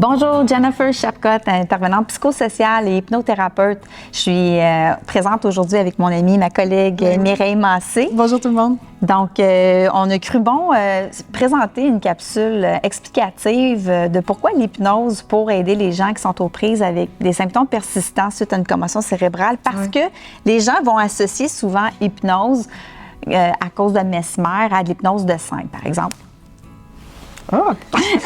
Bonjour, Jennifer Chapcott, intervenante psychosociale et hypnothérapeute. Je suis présente aujourd'hui avec mon amie, ma collègue Mireille Massé. Bonjour tout le monde. Donc, on a cru bon présenter une capsule explicative de pourquoi l'hypnose pour aider les gens qui sont aux prises avec des symptômes persistants suite à une commotion cérébrale, parce que les gens vont associer souvent hypnose à cause de Mesmer à de l'hypnose de scène, par exemple. Oh.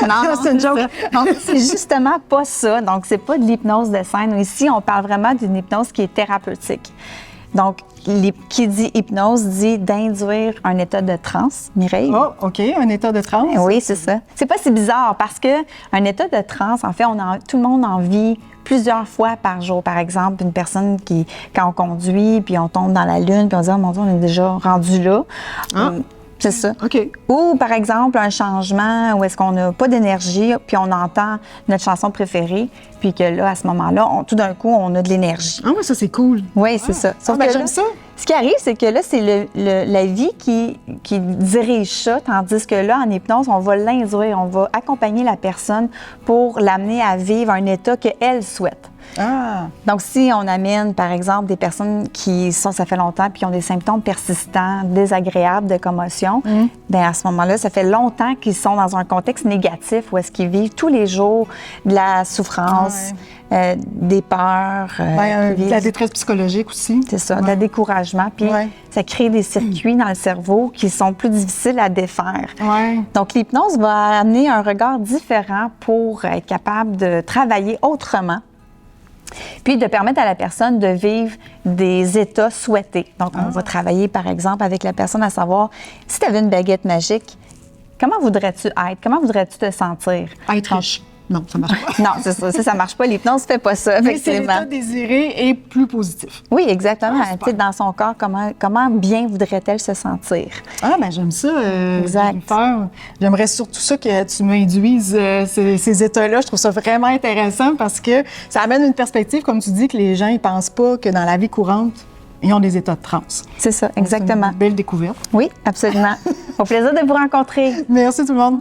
Non, c'est une joke. Donc, c'est justement pas ça. Donc, c'est pas de l'hypnose de scène. Ici, on parle vraiment d'une hypnose qui est thérapeutique. Donc, qui dit hypnose dit d'induire un état de transe. Mireille? Oh, OK, un état de transe. Oui, c'est ça. C'est pas si bizarre parce qu'un état de transe, en fait, tout le monde en vit plusieurs fois par jour. Par exemple, une personne quand on conduit, puis on tombe dans la lune, puis on dit « Oh mon Dieu, on est déjà rendu là. Ah. C'est ça. OK. Ou, par exemple, un changement où est-ce qu'on n'a pas d'énergie, puis on entend notre chanson préférée, puis que là, à ce moment-là, tout d'un coup, on a de l'énergie. Ah oui, ça, c'est cool. Oui, c'est ça. Sauf que j'aime là, ça. Ce qui arrive, c'est que là, c'est la vie qui dirige ça, tandis que là, en hypnose, on va l'induire, on va accompagner la personne pour l'amener à vivre un état qu'elle souhaite. Ah. Donc, si on amène, par exemple, des personnes ça fait longtemps, puis qui ont des symptômes persistants, désagréables de commotion, bien, à ce moment-là, ça fait longtemps qu'ils sont dans un contexte négatif où est-ce qu'ils vivent tous les jours de la souffrance, des peurs. De la détresse psychologique aussi. C'est ça, de la découragement. Puis ça crée des circuits dans le cerveau qui sont plus difficiles à défaire. Donc, l'hypnose va amener un regard différent pour être capable de travailler autrement. Puis de permettre à la personne de vivre des états souhaités. Donc, on va travailler, par exemple, avec la personne à savoir, si tu avais une baguette magique, comment voudrais-tu être? Comment voudrais-tu te sentir? Être riche. Non, ça marche pas. Non, c'est ça. Ça marche pas. L'hypnose ne fait pas ça, Mais effectivement. c'est l'état désiré et plus positif. Oui, exactement. Tu sais, dans son corps, comment bien voudrait-elle se sentir? Ah, bien, j'aime ça. Exact. J'aimerais surtout ça que tu m'induises ces états-là. Je trouve ça vraiment intéressant parce que ça amène une perspective, comme tu dis, que les gens ne pensent pas que dans la vie courante, ils ont des états de transe. C'est ça, exactement. C'est une belle découverte. Oui, absolument. Au plaisir de vous rencontrer. Merci tout le monde.